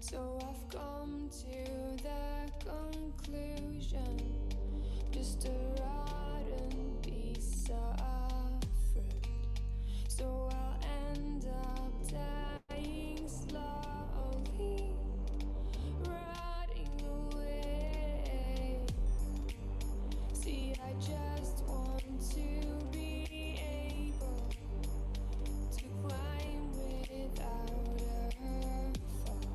So I've come to the conclusion, just a rotten piece of fruit. So I'll end up dying slowly, rotting away. See, I just want to be able to climb without a fall,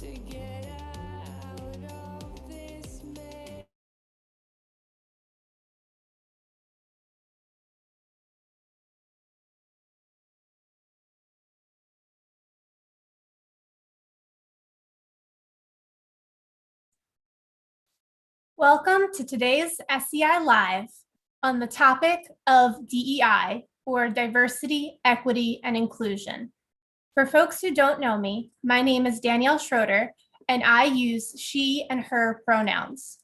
to get out of this maze. Welcome to today's SEI Live on the topic of DEI, or diversity, equity, and inclusion. For folks who don't know me, my name is Danielle Schroeder, and I use she and her pronouns.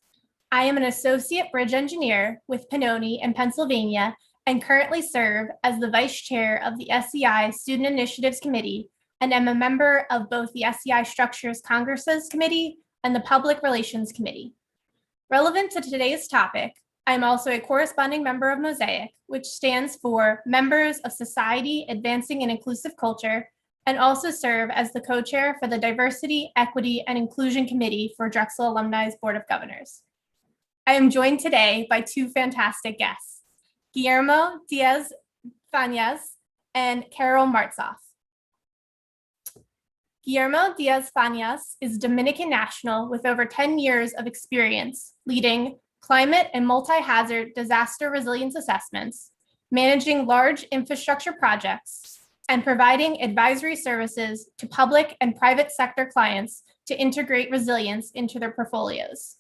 I am an associate bridge engineer with Pennoni in Pennsylvania and currently serve as the vice chair of the SEI Student Initiatives Committee and am a member of both the SEI Structures Congresses Committee and the Public Relations Committee. Relevant to today's topic, I am also a corresponding member of Mosaic, which stands for Members of Society Advancing an Inclusive Culture, and also serve as the co-chair for the Diversity, Equity, and Inclusion Committee for Drexel Alumni's Board of Governors. I am joined today by two fantastic guests, Guillermo Diaz-Fañez and Carol Martzoff. Guillermo Diaz-Fañez is Dominican national with over 10 years of experience leading climate and multi-hazard disaster resilience assessments, managing large infrastructure projects, and providing advisory services to public and private sector clients to integrate resilience into their portfolios.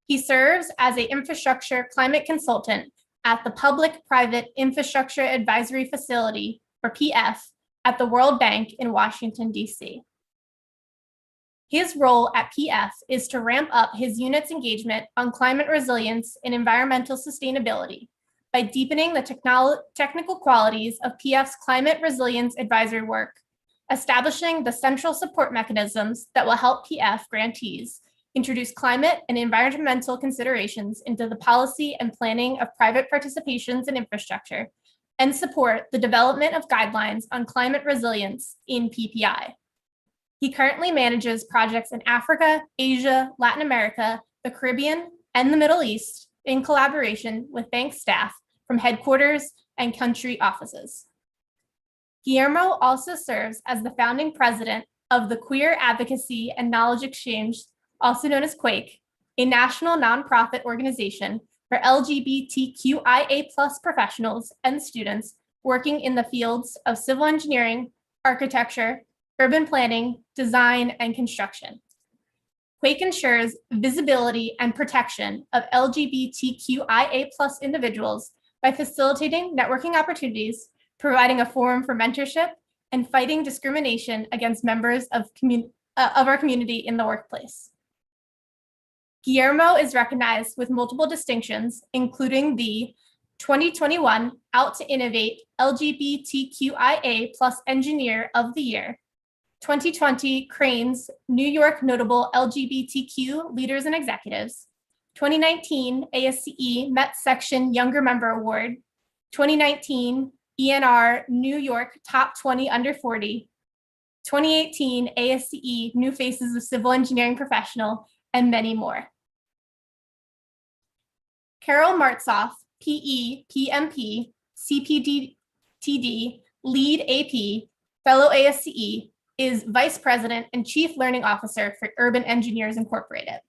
He serves as an infrastructure climate consultant at the Public-Private Infrastructure Advisory Facility, or PF, at the World Bank in Washington, D.C. His role at PF is to ramp up his unit's engagement on climate resilience and environmental sustainability by deepening the technical qualities of PF's climate resilience advisory work, establishing the central support mechanisms that will help PF grantees introduce climate and environmental considerations into the policy and planning of private participations in infrastructure, and support the development of guidelines on climate resilience in PPI. He currently manages projects in Africa, Asia, Latin America, the Caribbean, and the Middle East in collaboration with bank staff from headquarters and country offices. Guillermo also serves as the founding president of the Queer Advocacy and Knowledge Exchange, also known as Quake, a national nonprofit organization for LGBTQIA+ professionals and students working in the fields of civil engineering, architecture, urban planning, design, and construction. Quake ensures visibility and protection of LGBTQIA+ individuals by facilitating networking opportunities, providing a forum for mentorship, and fighting discrimination against members of our community in the workplace. Guillermo is recognized with multiple distinctions, including the 2021 Out to Innovate LGBTQIA+ Engineer of the Year, 2020 Crain's New York Notable LGBTQ Leaders and Executives, 2019 ASCE Met Section Younger Member Award, 2019 ENR New York Top 20 Under 40, 2018 ASCE New Faces of Civil Engineering Professional, and many more. Carol Martzoff, PE, PMP, CPDTD, Lead AP, Fellow ASCE, is Vice President and Chief Learning Officer for Urban Engineers Incorporated.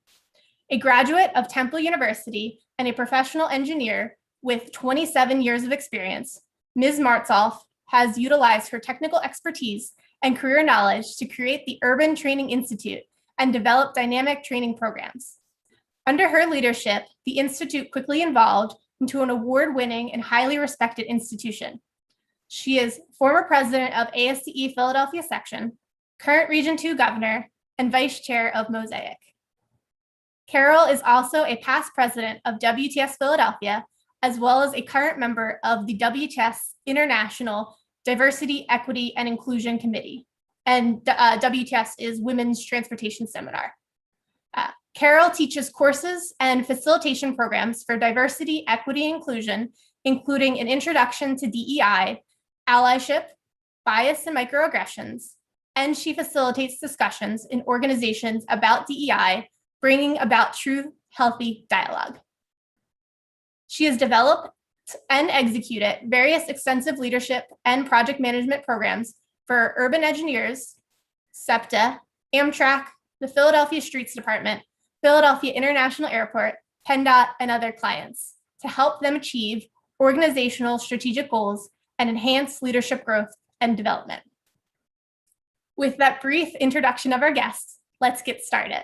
A graduate of Temple University and a professional engineer with 27 years of experience, Ms. Martzoff has utilized her technical expertise and career knowledge to create the Urban Training Institute and develop dynamic training programs. Under her leadership, the Institute quickly evolved into an award-winning and highly respected institution. She is former president of ASCE Philadelphia Section, current Region 2 governor, and vice chair of Mosaic. Carol is also a past president of WTS Philadelphia, as well as a current member of the WTS International Diversity, Equity, and Inclusion Committee, and WTS is Women's Transportation Seminar. Carol teaches courses and facilitation programs for diversity, equity, and inclusion, including an introduction to DEI, allyship, bias and microaggressions, and she facilitates discussions in organizations about DEI, bringing about true, healthy dialogue. She has developed and executed various extensive leadership and project management programs for Urban Engineers, SEPTA, Amtrak, the Philadelphia Streets Department, Philadelphia International Airport, PennDOT, and other clients to help them achieve organizational strategic goals and enhance leadership growth and development. With that brief introduction of our guests, let's get started.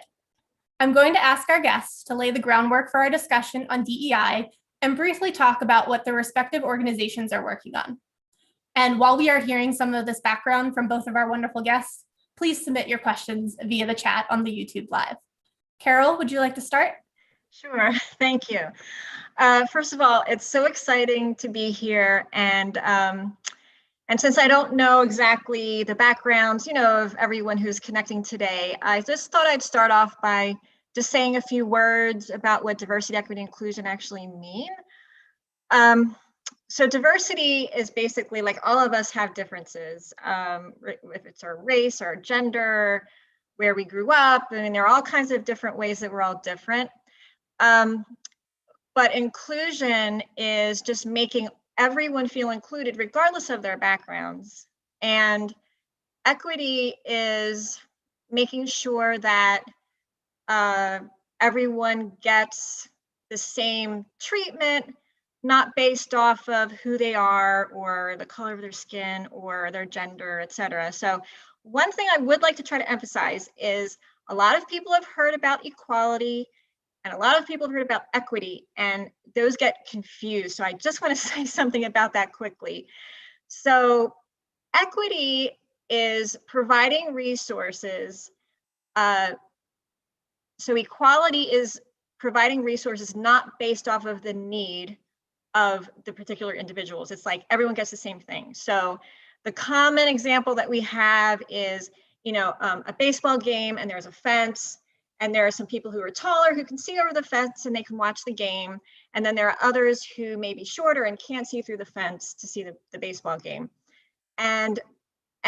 I'm going to ask our guests to lay the groundwork for our discussion on DEI and briefly talk about what their respective organizations are working on. And while we are hearing some of this background from both of our wonderful guests, please submit your questions via the chat on the YouTube Live. Carol, would you like to start? Sure, thank you. First of all, it's so exciting to be here, and since I don't know exactly the backgrounds, of everyone who's connecting today, I just thought I'd start off by just saying a few words about what diversity, equity, inclusion actually mean. So diversity is basically like all of us have differences, if it's our race, our gender, where we grew up. I mean, there are all kinds of different ways that we're all different. But inclusion is just making everyone feel included regardless of their backgrounds. And equity is making sure that everyone gets the same treatment, not based off of who they are or the color of their skin or their gender, et cetera. So one thing I would like to try to emphasize is a lot of people have heard about equality and a lot of people have heard about equity, and those get confused. So I just want to say something about that quickly. So equity is providing resources. So equality is providing resources not based off of the need of the particular individuals. It's like everyone gets the same thing. So the common example that we have is, a baseball game and there's a fence and there are some people who are taller who can see over the fence and they can watch the game. And then there are others who may be shorter and can't see through the fence to see the baseball game. And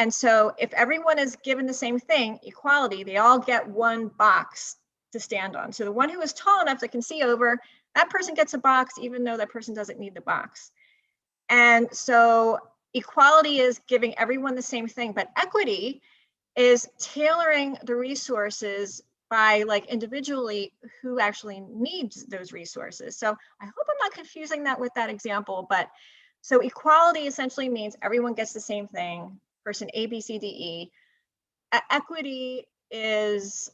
so if everyone is given the same thing, equality, they all get one box to stand on. So the one who is tall enough that can see over, that person gets a box, even though that person doesn't need the box. And so equality is giving everyone the same thing, but equity is tailoring the resources by individually who actually needs those resources. So I hope I'm not confusing that with that example, but so equality essentially means everyone gets the same thing, person A, B, C, D, E. Equity is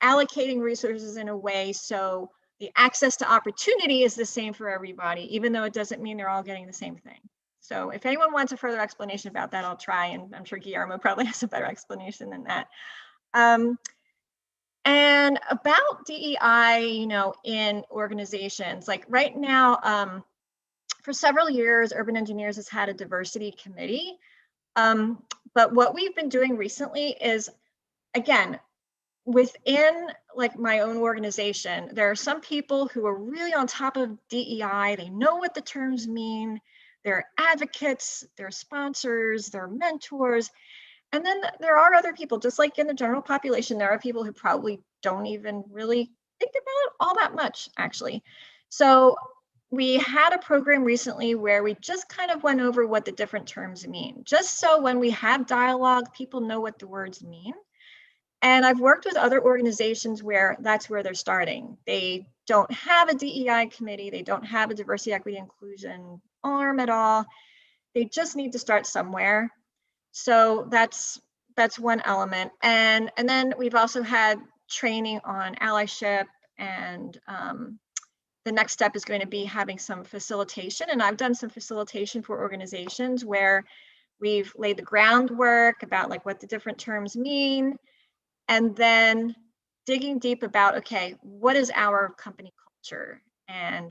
allocating resources in a way so the access to opportunity is the same for everybody, even though it doesn't mean they're all getting the same thing. So if anyone wants a further explanation about that, I'll try, and I'm sure Guillermo probably has a better explanation than that. And about DEI, in organizations, like right now, for several years, Urban Engineers has had a diversity committee. But what we've been doing recently is, again, within my own organization, there are some people who are really on top of DEI. They know what the terms mean. They're advocates, they're sponsors, they're mentors. And then there are other people, just like in the general population, there are people who probably don't even really think about it all that much, actually. So we had a program recently where we just kind of went over what the different terms mean, just so when we have dialogue, people know what the words mean. And I've worked with other organizations where that's where they're starting. They don't have a DEI committee. They don't have a diversity, equity, inclusion arm at all. They just need to start somewhere. So that's one element. And then we've also had training on allyship, and the next step is going to be having some facilitation. And I've done some facilitation for organizations where we've laid the groundwork about what the different terms mean, and then digging deep about, okay, what is our company culture and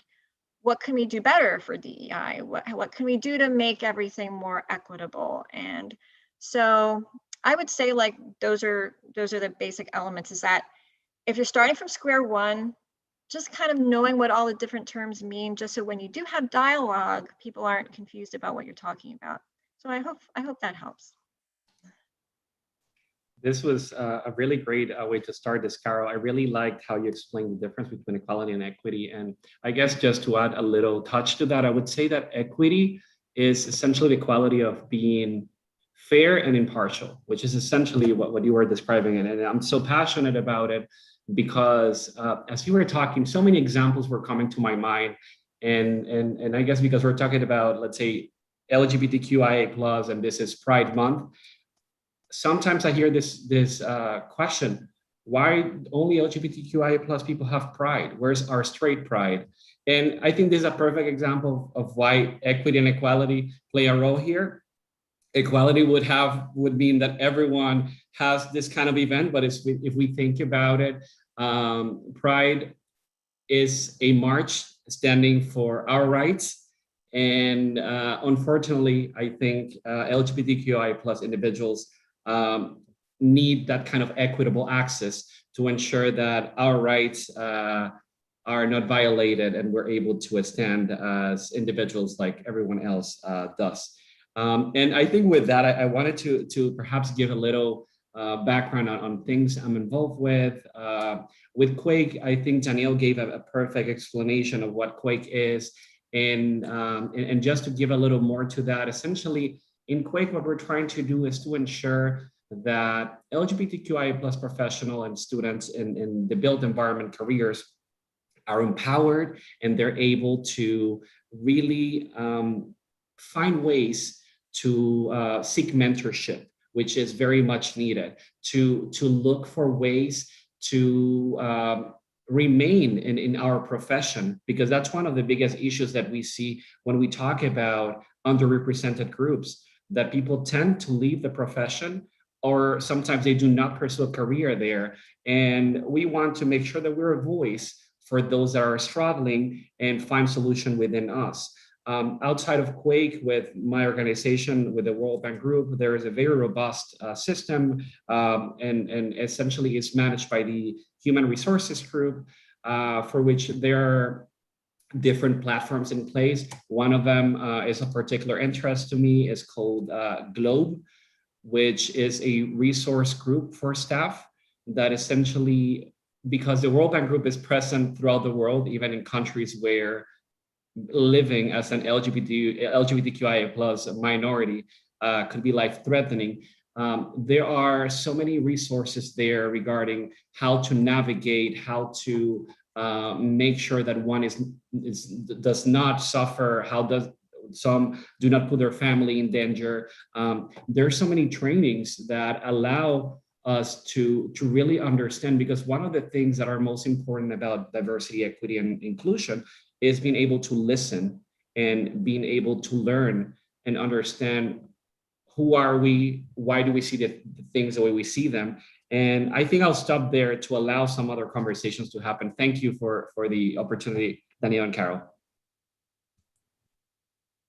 what can we do better for DEI? What can we do to make everything more equitable? And so I would say like those are the basic elements, is that if you're starting from square one, just kind of knowing what all the different terms mean, just so when you do have dialogue, people aren't confused about what you're talking about. So I hope that helps. This was a really great way to start this, Carol. I really liked how you explained the difference between equality and equity. And I guess just to add a little touch to that, I would say that equity is essentially the quality of being fair and impartial, which is essentially what you were describing. And I'm so passionate about it because as you were talking, so many examples were coming to my mind. And I guess because we're talking about, let's say, LGBTQIA plus, and this is Pride Month, sometimes I hear this question: why only LGBTQIA plus people have pride? Where's our straight pride? And I think this is a perfect example of why equity and equality play a role here. Equality would mean that everyone has this kind of event, but if we think about it, Pride is a march standing for our rights. And unfortunately, I think LGBTQI plus individuals need that kind of equitable access to ensure that our rights are not violated and we're able to stand as individuals like everyone else does. And I think with that, I wanted to perhaps give a little background on things I'm involved with. With Quake, I think Danielle gave a perfect explanation of what Quake is. And just to give a little more to that, essentially in Quake, what we're trying to do is to ensure that LGBTQIA plus professional and students in the built environment careers are empowered and they're able to really find ways to seek mentorship, which is very much needed, to look for ways to remain in our profession, because that's one of the biggest issues that we see when we talk about underrepresented groups, that people tend to leave the profession or sometimes they do not pursue a career there. And we want to make sure that we're a voice for those that are struggling and find solution within us. Outside of Quake, with my organization, with the World Bank Group, there is a very robust system, and essentially is managed by the Human Resources Group, for which there are different platforms in place. One of them is a particular interest to me, is called Globe, which is a resource group for staff that essentially, because the World Bank Group is present throughout the world, even in countries where living as an LGBTQIA plus minority could be life-threatening. There are so many resources there regarding how to navigate, how to make sure that one does not suffer, some do not put their family in danger. There are so many trainings that allow us to really understand, because one of the things that are most important about diversity, equity, and inclusion is being able to listen and being able to learn and understand who are we, why do we see the things the way we see them. And I think I'll stop there to allow some other conversations to happen. Thank you for the opportunity, Danielle and Carol.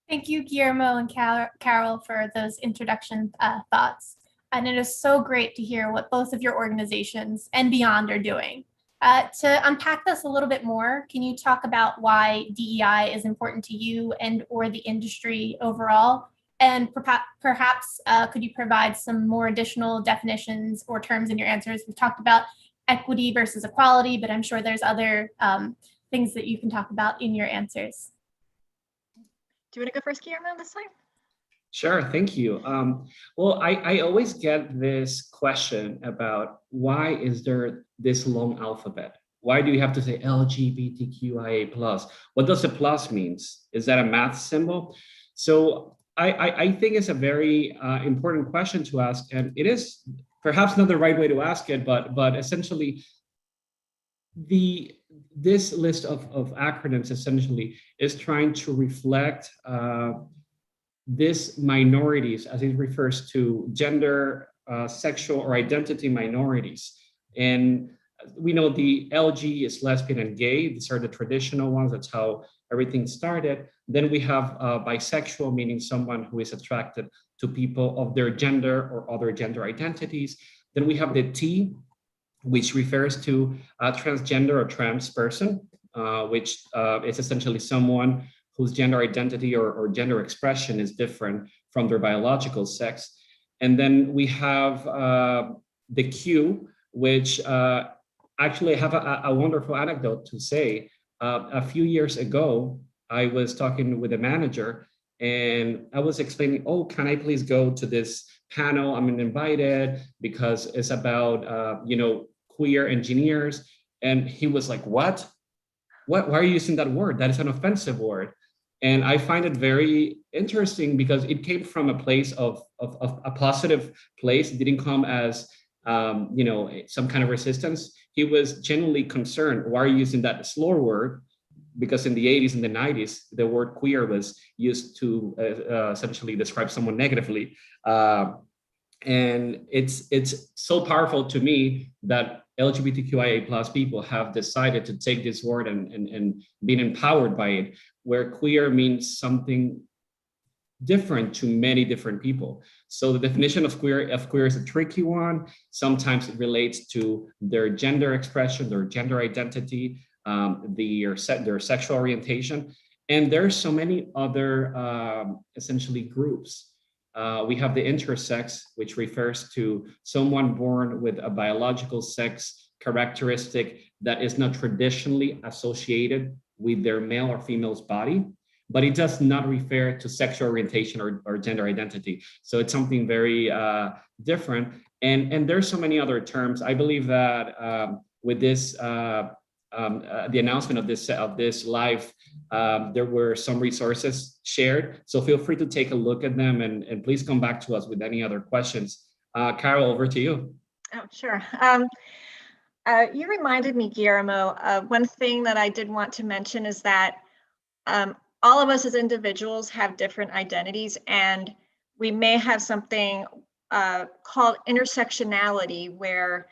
Thank you, Guillermo and Carol, for those introduction thoughts. And it is so great to hear what both of your organizations and beyond are doing. To unpack this a little bit more, can you talk about why DEI is important to you and or the industry overall? And perhaps could you provide some more additional definitions or terms in your answers? We've talked about equity versus equality, but I'm sure there's other things that you can talk about in your answers. Do you want to go first, Guillermo, this time? Sure, thank you. Well, I always get this question about why is there this long alphabet? Why do you have to say LGBTQIA plus? What does the plus means? Is that a math symbol? So I think it's a very important question to ask, and it is perhaps not the right way to ask it, but essentially this list of acronyms essentially is trying to reflect these minorities, as it refers to gender, sexual or identity minorities. And we know the LG is lesbian and gay. These are the traditional ones. That's how everything started. Then we have bisexual, meaning someone who is attracted to people of their gender or other gender identities. Then we have the T, which refers to a transgender or trans person, which is essentially someone whose gender identity or gender expression is different from their biological sex. And then we have the Q, which actually I have a wonderful anecdote to say. A few years ago, I was talking with a manager and I was explaining, oh, can I please go to this panel? I'm invited because it's about, queer engineers. And he was like, what? Why are you using that word? That is an offensive word. And I find it very interesting because it came from a place of a positive place. It didn't come as, some kind of resistance. He was genuinely concerned. Why are you using that slur word? Because in the 80s and the 90s, the word queer was used to essentially describe someone negatively. And it's so powerful to me that LGBTQIA plus people have decided to take this word and been empowered by it, where queer means something different to many different people. So the definition of queer is a tricky one. Sometimes it relates to their gender expression, their gender identity, their sexual orientation. And there's so many other essentially groups. We have the intersex, which refers to someone born with a biological sex characteristic that is not traditionally associated with their male or female's body, but it does not refer to sexual orientation or gender identity. So it's something very different. And there's so many other terms. I believe that with this, the announcement of this live, there were some resources shared. So feel free to take a look at them and please come back to us with any other questions. Carol, over to you. Oh, sure. You reminded me, Guillermo, one thing that I did want to mention is that all of us as individuals have different identities, and we may have something called intersectionality, where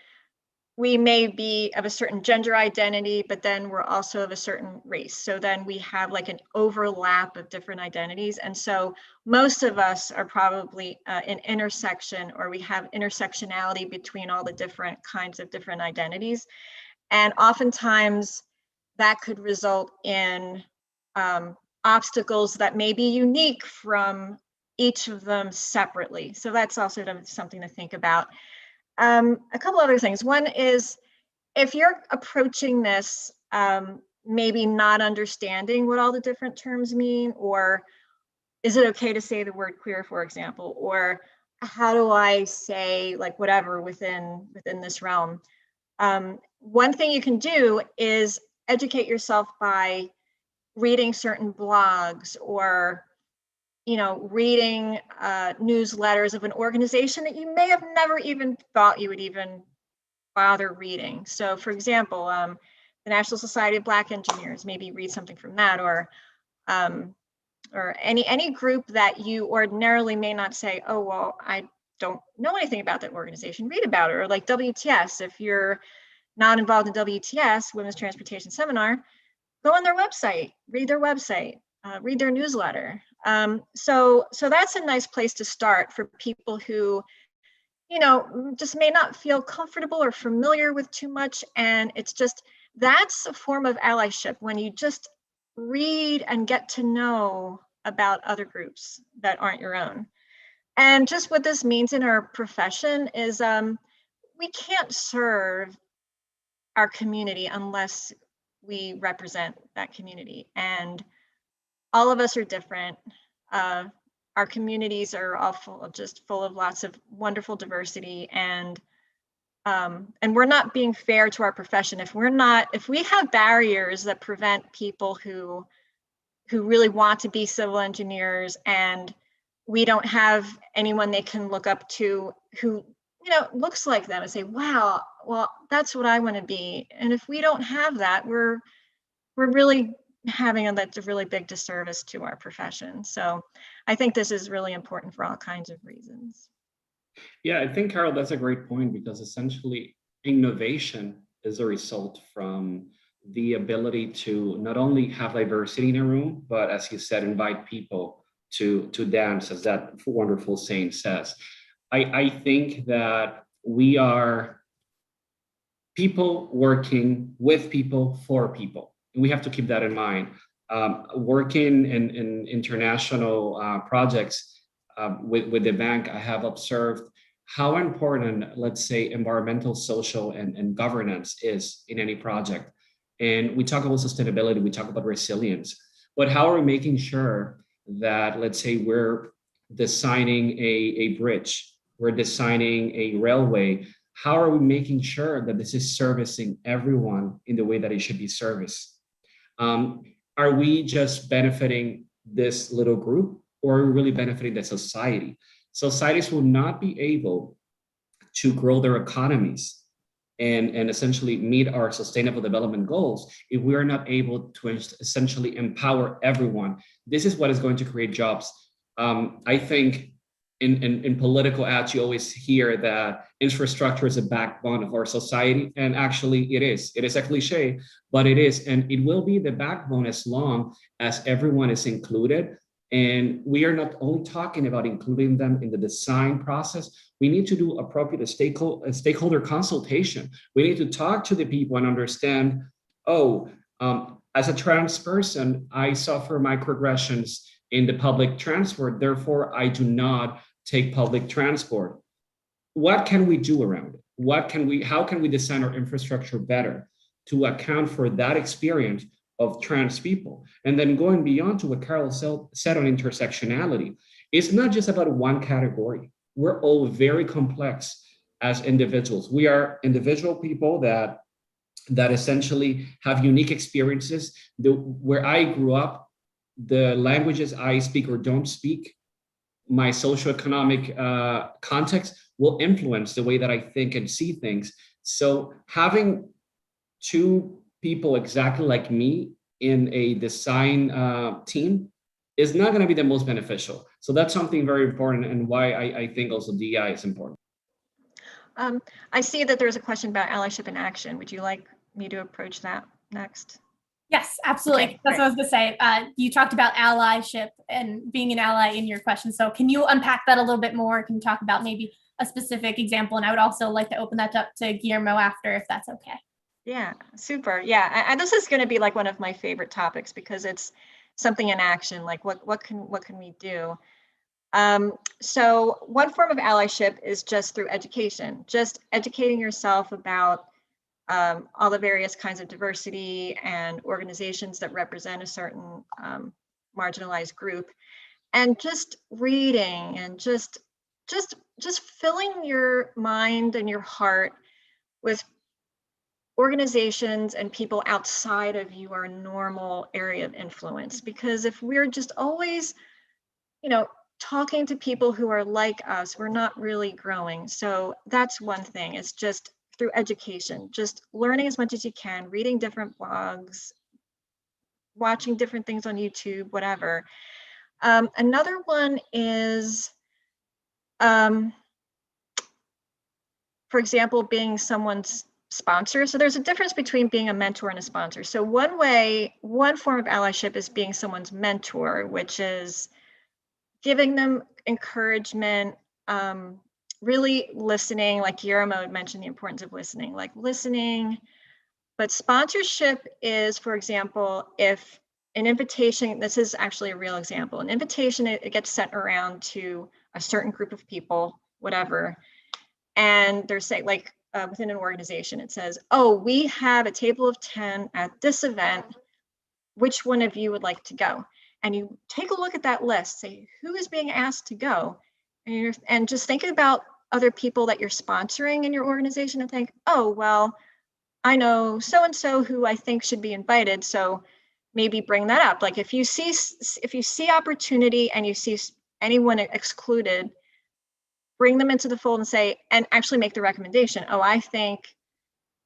we may be of a certain gender identity, but then we're also of a certain race. So then we have like an overlap of different identities. And so most of us are probably in intersection, or we have intersectionality between all the different kinds of different identities. And oftentimes that could result in obstacles that may be unique from each of them separately. So that's also something to think about. A couple other things. One is, if you're approaching this maybe not understanding what all the different terms mean, or is it okay to say the word queer, for example, or how do I say like whatever within this realm? One thing you can do is educate yourself by reading certain blogs, or reading newsletters of an organization that you may have never even thought you would even bother reading. So for example, the National Society of Black Engineers, maybe read something from that, or any group that you ordinarily may not say, oh, well, I don't know anything about that organization, read about it. Or like WTS, if you're not involved in WTS, Women's Transportation Seminar, go on their website, read their website, read their newsletter. So that's a nice place to start for people who, just may not feel comfortable or familiar with too much. And it's just, that's a form of allyship, when you just read and get to know about other groups that aren't your own. And just what this means in our profession is we can't serve our community unless we represent that community. And all of us are different. Our communities are all full of lots of wonderful diversity, and we're not being fair to our profession if we have barriers that prevent people who really want to be civil engineers, and we don't have anyone they can look up to who looks like them and say, wow, well, that's what I want to be. And if we don't have that, we're really that's a really big disservice to our profession. So I think this is really important for all kinds of reasons. Yeah, I think, Carol, that's a great point, because essentially innovation is a result from the ability to not only have diversity in a room, but as you said, invite people to dance, as that wonderful saying says. I think that we are people working with people for people. And we have to keep that in mind. Working in international projects with the bank, I have observed how important, let's say, environmental, social, and governance is in any project. And we talk about sustainability, we talk about resilience, but how are we making sure that, let's say, we're designing a bridge, we're designing a railway, how are we making sure that this is servicing everyone in the way that it should be serviced? Are we just benefiting this little group, or are we really benefiting the society? Societies will not be able to grow their economies and essentially meet our sustainable development goals if we are not able to essentially empower everyone. This is what is going to create jobs. I think in political ads, you always hear that infrastructure is a backbone of our society. And actually it is. It is a cliche, but it is. And it will be the backbone as long as everyone is included. And we are not only talking about including them in the design process, we need to do appropriate stakeholder consultation. We need to talk to the people and understand, as a trans person, I suffer microaggressions in the public transport, therefore I do not take public transport. What can we do around it? How can we design our infrastructure better to account for that experience of trans people? And then going beyond to what Carol said on intersectionality, it's not just about one category. We're all very complex as individuals. We are individual people that essentially have unique experiences. Where I grew up, the languages I speak or don't speak, my socioeconomic context will influence the way that I think and see things. So having two people exactly like me in a design team is not going to be the most beneficial. So that's something very important, and why I think also DEI is important. I see that there's a question about allyship in action. Would you like me to approach that next? Yes, absolutely. Okay, that's great. what I was going to say. You talked about allyship and being an ally in your question. So can you unpack that a little bit more? Can you talk about maybe a specific example? And I would also like to open that up to Guillermo after, if that's okay. Yeah, super. Yeah, and this is going to be like one of my favorite topics because it's something in action. Like what can we do? So one form of allyship is just through education, just educating yourself about all the various kinds of diversity and organizations that represent a certain marginalized group, and just reading and just filling your mind and your heart with organizations and people outside of your normal area of influence. Because if we're just always, talking to people who are like us, we're not really growing. So that's one thing. It's just through education, just learning as much as you can, reading different blogs, watching different things on YouTube, whatever. Another one is, for example, being someone's sponsor. So there's a difference between being a mentor and a sponsor. So one form of allyship is being someone's mentor, which is giving them encouragement, really listening, like Guillermo had mentioned the importance of listening, But sponsorship is, for example, if an invitation, this is actually a real example, an invitation, it gets sent around to a certain group of people, whatever, and they're saying, within an organization, it says, oh, we have a table of 10 at this event. Which one of you would like to go? And you take a look at that list, say, who is being asked to go? And just think about other people that you're sponsoring in your organization and think, oh, well, I know so-and-so who I think should be invited. So maybe bring that up. Like if you see opportunity and you see anyone excluded, bring them into the fold and say, and actually make the recommendation. Oh, I think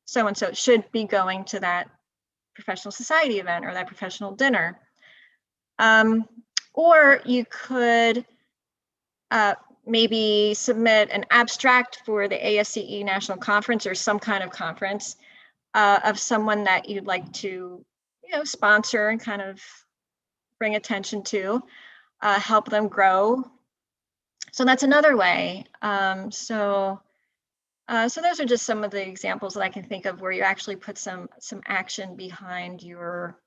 so-and-so should be going to that professional society event or that professional dinner. Or you could maybe submit an abstract for the ASCE National Conference or some kind of conference. of someone that you'd like to, sponsor and kind of bring attention to, help them grow. So that's another way. So those are just some of the examples that I can think of where you actually put some action behind your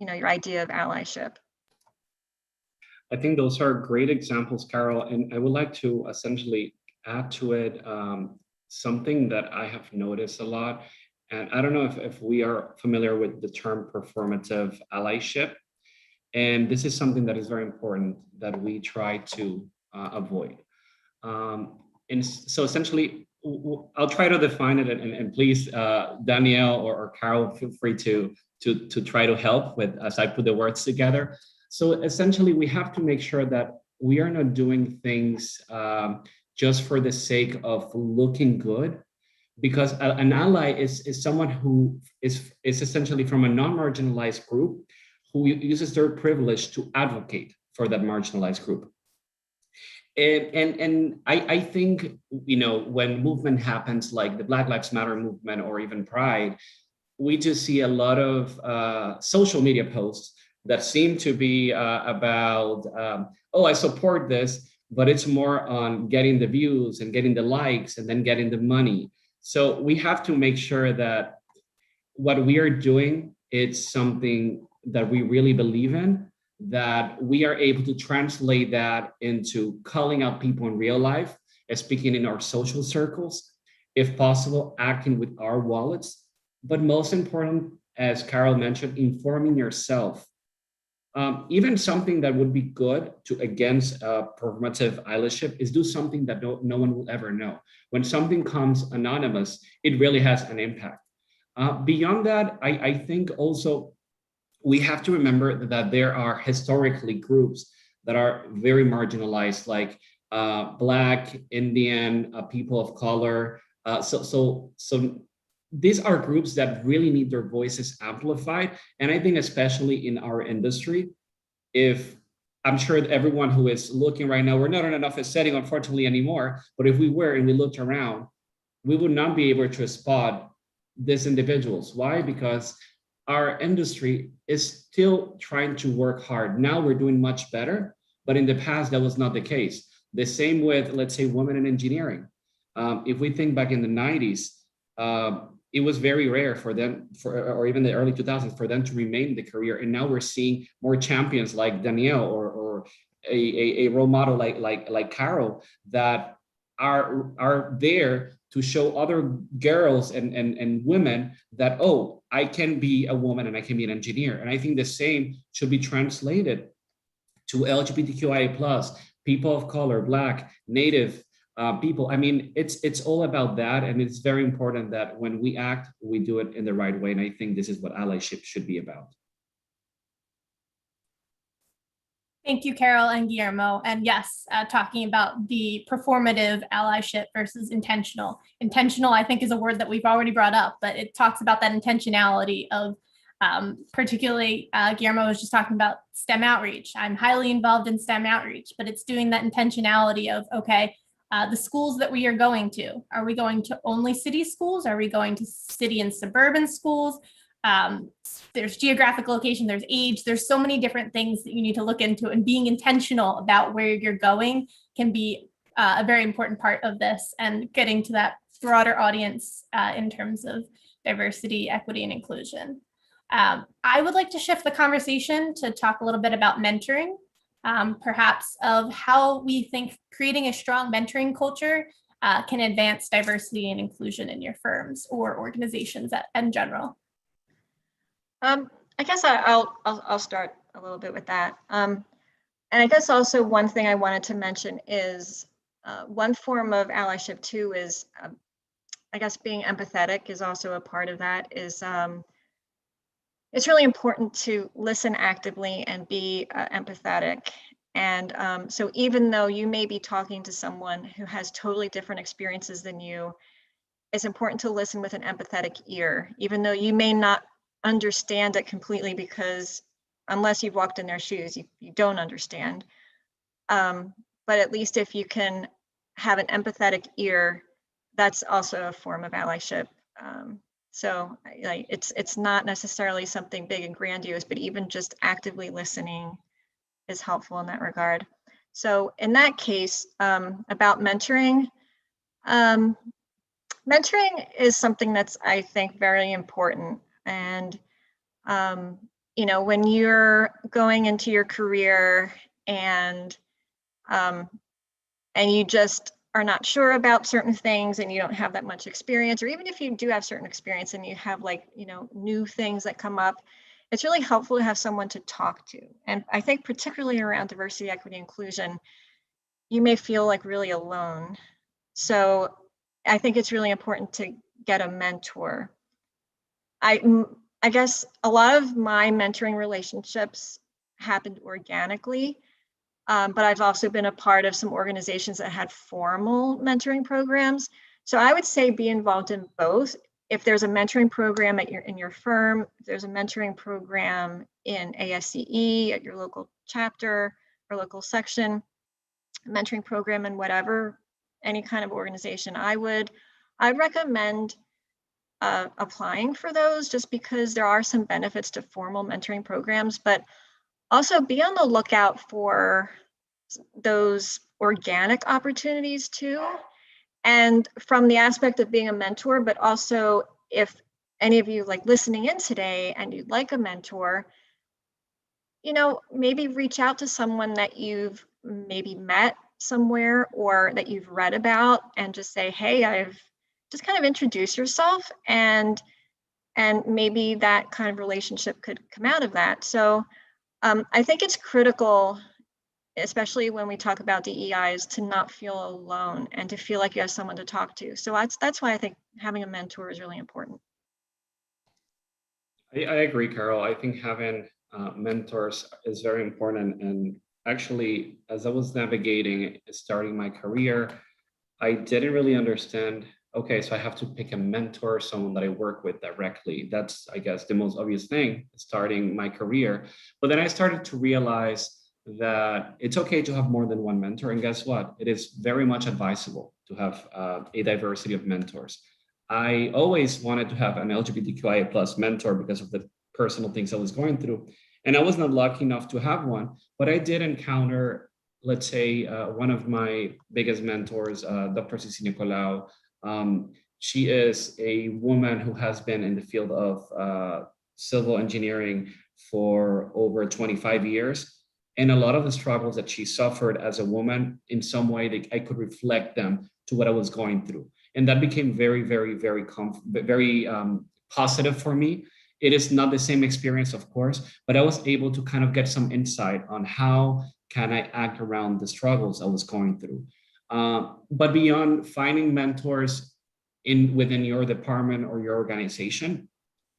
idea of allyship. I think those are great examples, Carol, and I would like to essentially add to it something that I have noticed a lot. And I don't know if we are familiar with the term performative allyship. And this is something that is very important that we try to avoid. And so essentially, I'll try to define it, and please, Danielle or Carol, feel free to try to help with as I put the words together. So essentially, we have to make sure that we are not doing things just for the sake of looking good, because an ally is someone who is essentially from a non-marginalized group who uses their privilege to advocate for that marginalized group. And I think, when movement happens like the Black Lives Matter movement or even Pride, we just see a lot of social media posts that seem to be about, oh, I support this, but it's more on getting the views and getting the likes and then getting the money. So we have to make sure that what we are doing, it's something that we really believe in, that we are able to translate that into calling out people in real life, speaking in our social circles, if possible, acting with our wallets, but most important, as Carol mentioned, informing yourself. Even something that would be good to against performative allyship is do something that no one will ever know. When something comes anonymous, it really has an impact. Beyond that, I think also we have to remember that there are historically groups that are very marginalized, like Black, Indian, people of color. So these are groups that really need their voices amplified. And I think especially in our industry, if I'm sure that everyone who is looking right now, we're not in an office setting, unfortunately, anymore, but if we were and we looked around, we would not be able to spot these individuals. Why? Because our industry is still trying to work hard. Now we're doing much better, but in the past, that was not the case. The same with, let's say, women in engineering. If we think back in the 90s, it was very rare for them, or even the early 2000s, for them to remain in the career. And now we're seeing more champions like Danielle or a role model like Carol that are there to show other girls and women that, oh, I can be a woman and I can be an engineer. And I think the same should be translated to LGBTQIA+, people of color, Black, Native people. I mean, it's all about that. And it's very important that when we act, we do it in the right way. And I think this is what allyship should be about. Thank you, Carol and Guillermo. And yes, talking about the performative allyship versus intentional. Intentional, I think, is a word that we've already brought up, but it talks about that intentionality of particularly, Guillermo was just talking about STEM outreach. I'm highly involved in STEM outreach, but it's doing that intentionality of, okay, the schools that we are going to, are we going to only city schools? Are we going to city and suburban schools? There's geographic location, there's age, there's so many different things that you need to look into, and being intentional about where you're going can be a very important part of this, and getting to that broader audience in terms of diversity, equity, and inclusion. I would like to shift the conversation to talk a little bit about mentoring, perhaps of how we think creating a strong mentoring culture can advance diversity and inclusion in your firms or organizations in general. I guess I'll start a little bit with that. And I guess also one thing I wanted to mention is one form of allyship too is, I guess, being empathetic is also a part of that. Is it's really important to listen actively and be empathetic. And so even though you may be talking to someone who has totally different experiences than you, it's important to listen with an empathetic ear, even though you may not understand it completely, because unless you've walked in their shoes, you don't understand. But at least if you can have an empathetic ear, that's also a form of allyship So like it's not necessarily something big and grandiose, but even just actively listening is helpful in that regard. So in that case, about mentoring, mentoring is something that's, I think, very important. And you know, when you're going into your career and you just are not sure about certain things and you don't have that much experience, or even if you do have certain experience and you have like, you know, new things that come up, it's really helpful to have someone to talk to. And I think particularly around diversity, equity, inclusion, you may feel like really alone. So I think it's really important to get a mentor. I guess a lot of my mentoring relationships happened organically, but I've also been a part of some organizations that had formal mentoring programs. So I would say be involved in both. If there's a mentoring program in your firm, if there's a mentoring program in ASCE at your local chapter or local section, mentoring program in whatever, any kind of organization, I'd recommend applying for those, just because there are some benefits to formal mentoring programs, but also be on the lookout for those organic opportunities too. And from the aspect of being a mentor, but also if any of you like listening in today and you'd like a mentor, you know, maybe reach out to someone that you've maybe met somewhere or that you've read about and just say, hey, I've just kind of introduce yourself, and maybe that kind of relationship could come out of that. So I think it's critical, especially when we talk about DEIs, to not feel alone and to feel like you have someone to talk to. So that's why I think having a mentor is really important. I agree, Carol. I think having mentors is very important. And actually, as I was navigating, starting my career, I didn't really understand, okay, so I have to pick a mentor, someone that I work with directly. That's, I guess, the most obvious thing, starting my career. But then I started to realize that it's okay to have more than one mentor. And guess what? It is very much advisable to have a diversity of mentors. I always wanted to have an LGBTQIA plus mentor because of the personal things I was going through. And I was not lucky enough to have one, but I did encounter, let's say, one of my biggest mentors, Dr. Cici Nicolau. She is a woman who has been in the field of civil engineering for over 25 years. And a lot of the struggles that she suffered as a woman, in some way, I could reflect them to what I was going through. And that became very, very, very positive for me. It is not the same experience, of course, but I was able to kind of get some insight on how can I act around the struggles I was going through. But beyond finding mentors within your department or your organization,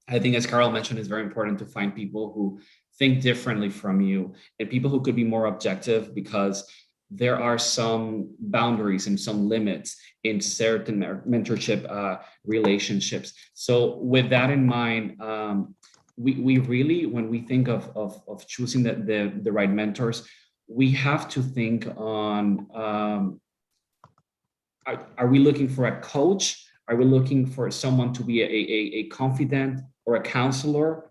I think, as Carol mentioned, it's very important to find people who think differently from you and people who could be more objective, because there are some boundaries and some limits in certain mentorship relationships. So with that in mind, we really, when we think of choosing the right mentors, we have to think on, are we looking for a coach? Are we looking for someone to be a confidant or a counselor,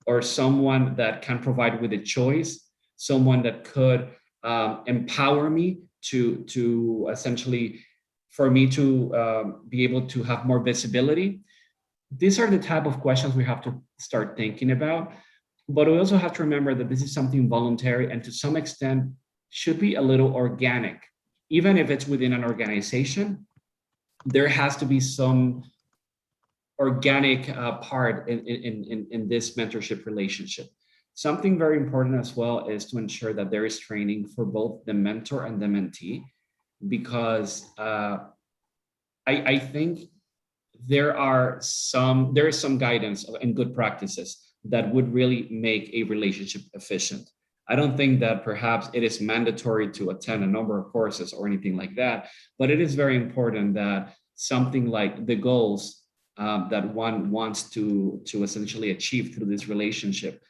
or someone that can provide with a choice, someone that could empower me to essentially, for me to be able to have more visibility? These are the type of questions we have to start thinking about. But we also have to remember that this is something voluntary and to some extent should be a little organic. Even if it's within an organization, there has to be some organic part in this mentorship relationship. Something very important as well is to ensure that there is training for both the mentor and the mentee, because I think there is some guidance and good practices that would really make a relationship efficient. I don't think that perhaps it is mandatory to attend a number of courses or anything like that, but it is very important that something like the goals that one wants to essentially achieve through this relationship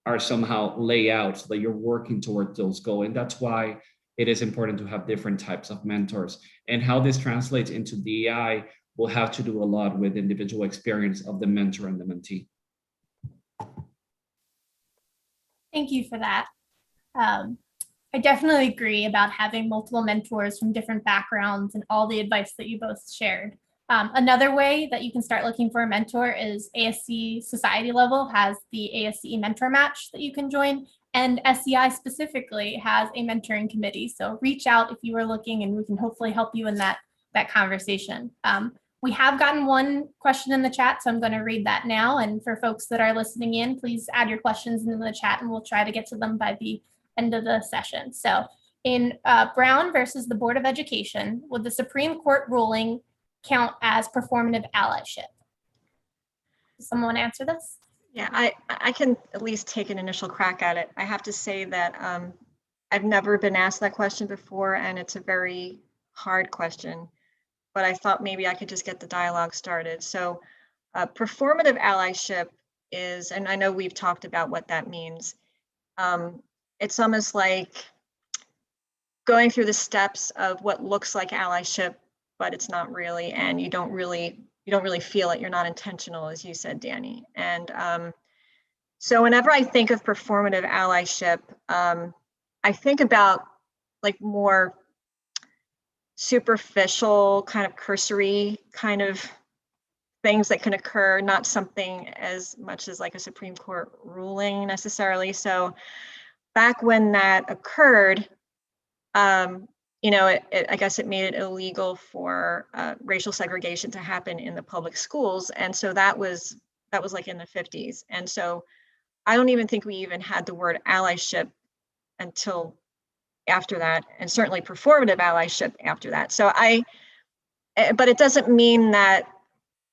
are somehow laid out so that you're working towards those goals. And that's why it is important to have different types of mentors. And how this translates into DEI, will have to do a lot with individual experience of the mentor and the mentee. Thank you for that. I definitely agree about having multiple mentors from different backgrounds and all the advice that you both shared. Another way that you can start looking for a mentor is ASC Society level has the ASCE Mentor Match that you can join, and SEI specifically has a mentoring committee. So reach out if you are looking, and we can hopefully help you in that conversation. We have gotten one question in the chat, so I'm going to read that now. And for folks that are listening in, please add your questions into the chat, and we'll try to get to them by the end of the session. So in Brown versus the Board of Education, would the Supreme Court ruling count as performative allyship? Does someone answer this? Yeah, I can at least take an initial crack at it. I have to say that I've never been asked that question before, and it's a very hard question, but I thought maybe I could just get the dialogue started. So performative allyship is, and I know we've talked about what that means. It's almost like going through the steps of what looks like allyship, but it's not really, and you don't really feel it. You're not intentional, as you said, Danny. And so whenever I think of performative allyship, I think about like more superficial, kind of cursory kind of things that can occur, not something as much as like a Supreme Court ruling necessarily. So back when that occurred, you know, I guess it made it illegal for racial segregation to happen in the public schools. And so that was like in the 50s. And so I don't even think we even had the word allyship until after that, and certainly performative allyship after that. So but it doesn't mean that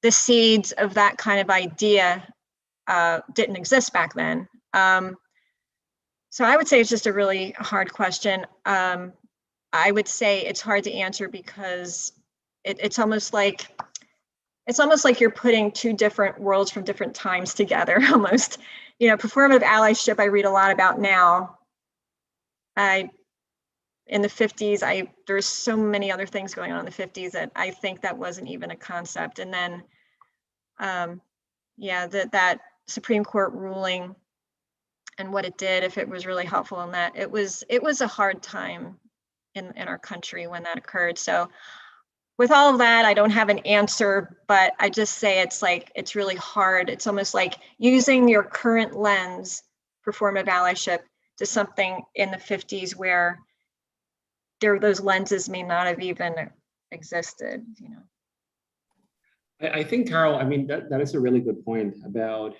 the seeds of that kind of idea didn't exist back then. So I would say it's just a really hard question. I would say it's hard to answer because it's almost like you're putting two different worlds from different times together almost. You know, performative allyship I read a lot about now. In the 50s, there's so many other things going on in the 50s that I think that wasn't even a concept. And then, yeah, that Supreme Court ruling and what it did, if it was really helpful in that, it was a hard time in our country when that occurred. So with all of that, I don't have an answer, but I just say it's really hard. It's almost like using your current lens, performative allyship, to something in the 50s where those lenses may not have even existed, you know. I think, Carol, I mean, that is a really good point about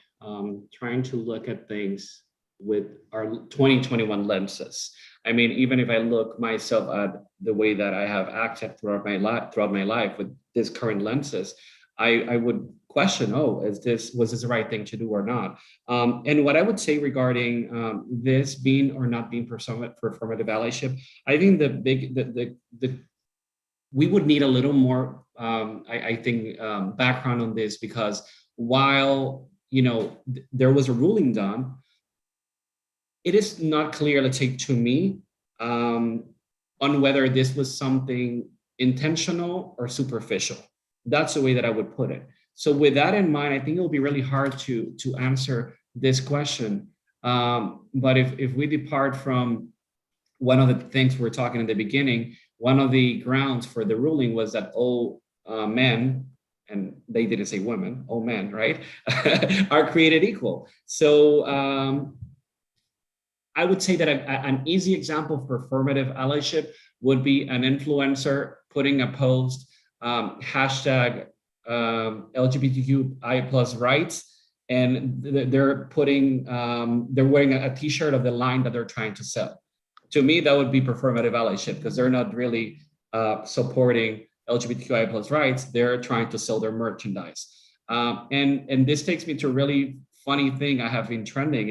trying to look at things with our 2021 lenses. I mean, even if I look myself at the way that I have acted throughout my life with this current lenses, I would question, was this the right thing to do or not? And what I would say regarding this being or not being performative allyship, I think we would need a little more, I think, background on this, because while, you know, there was a ruling done, it is not clear, let's say, to me, on whether this was something intentional or superficial. That's the way that I would put it. So with that in mind, I think it'll be really hard to answer this question. But if we depart from one of the things we were talking in the beginning, one of the grounds for the ruling was that all men, and they didn't say women, all men, right, are created equal. So I would say that an easy example for performative allyship would be an influencer putting a post, hashtag LGBTQI plus rights, and they're wearing a t-shirt of the line that they're trying to sell. To me, that would be performative allyship, because they're not really supporting LGBTQI plus rights. They're trying to sell their merchandise. And this takes me to a really funny thing I have been trending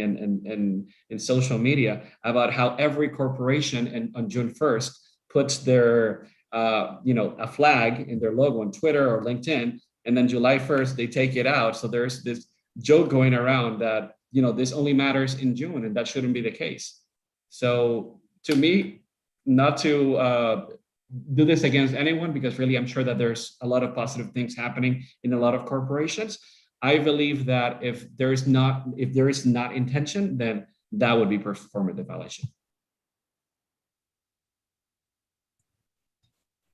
in social media about how every corporation on June 1st puts their a flag in their logo on Twitter or LinkedIn, and then July 1st they take it out. So there's this joke going around that, you know, this only matters in June, and that shouldn't be the case. So to me, not to do this against anyone, because really I'm sure that there's a lot of positive things happening in a lot of corporations. I believe that if there is not intention, then that would be performative violation.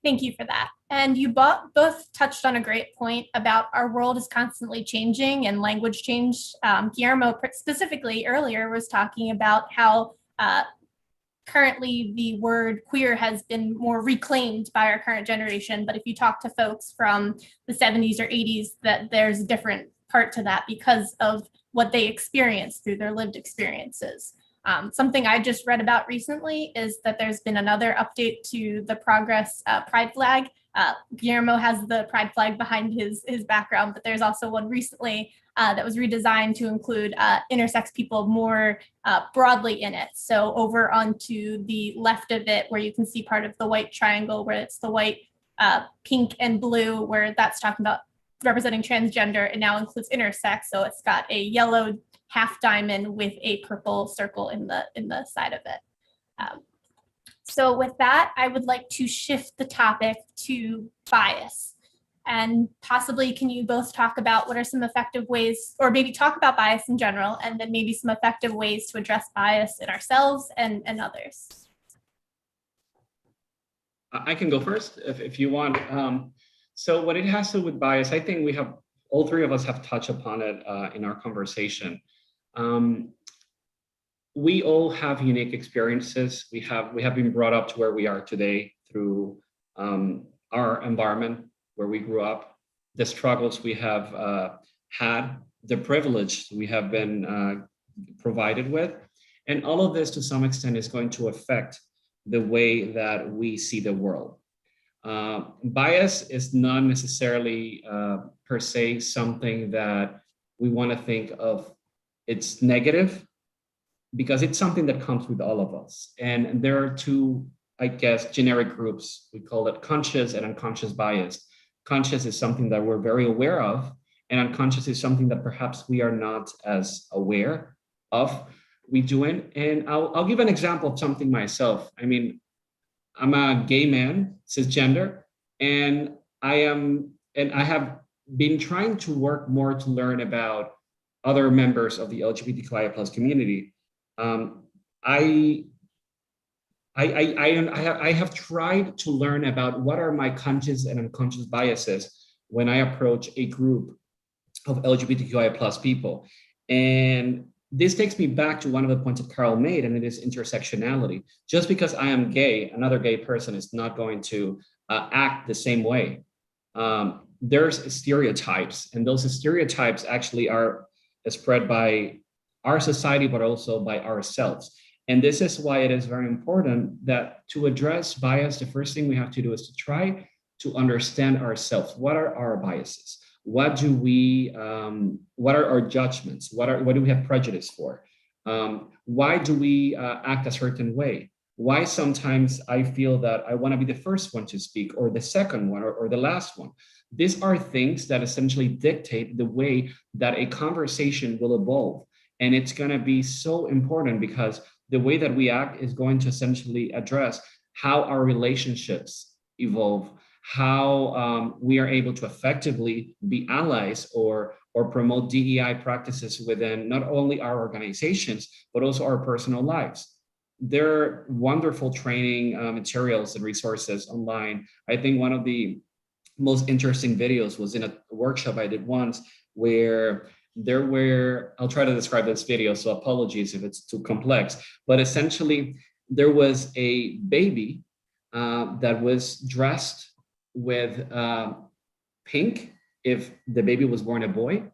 Thank you for that. And you both touched on a great point about our world is constantly changing and language change. Guillermo specifically earlier was talking about how currently the word queer has been more reclaimed by our current generation. But if you talk to folks from the 70s or 80s, that there's a different part to that because of what they experienced through their lived experiences. Something I just read about recently is that there's been another update to the Progress Pride flag. Guillermo has the Pride flag behind his background, but there's also one recently that was redesigned to include intersex people more broadly in it. So over onto the left of it, where you can see part of the white triangle, where it's the white, pink, and blue, where that's talking about representing transgender, it now includes intersex. So it's got a yellow half diamond with a purple circle in the side of it. So with that, I would like to shift the topic to bias. And possibly, can you both talk about what are some effective ways, or maybe talk about bias in general, and then maybe some effective ways to address bias in ourselves and others? I can go first if you want. So what it has to do with bias, I think all three of us have touched upon it in our conversation. We all have unique experiences. We have been brought up to where we are today through our environment, where we grew up, the struggles we have had, the privilege we have been provided with. And all of this, to some extent, is going to affect the way that we see the world. Bias is not necessarily per se something that we want to think of it's negative, because it's something that comes with all of us. And there are two, I guess, generic groups. We call it conscious and unconscious bias. Conscious is something that we're very aware of, and unconscious is something that perhaps we are not as aware of we doing. And I'll give an example of something myself. I mean, I'm a gay man, cisgender, and I have been trying to work more to learn about other members of the LGBTQIA+ community. I have tried to learn about what are my conscious and unconscious biases when I approach a group of LGBTQIA+ people. And this takes me back to one of the points that Carol made, and it is intersectionality. Just because I am gay, another gay person is not going to act the same way. There's stereotypes, and those stereotypes actually are spread by our society, but also by ourselves. And this is why it is very important that to address bias, the first thing we have to do is to try to understand ourselves. What are our biases? What are our judgments? What do we have prejudice for? Why do we act a certain way? Why sometimes I feel that I want to be the first one to speak, or the second one, or the last one? These are things that essentially dictate the way that a conversation will evolve. And it's going to be so important, because the way that we act is going to essentially address how our relationships evolve, how we are able to effectively be allies or promote DEI practices within not only our organizations, but also our personal lives. There are wonderful training materials and resources online. I think one of the most interesting videos was in a workshop I did once, where I'll try to describe this video, so apologies if it's too complex, but essentially there was a baby that was dressed with pink if the baby was born a boy,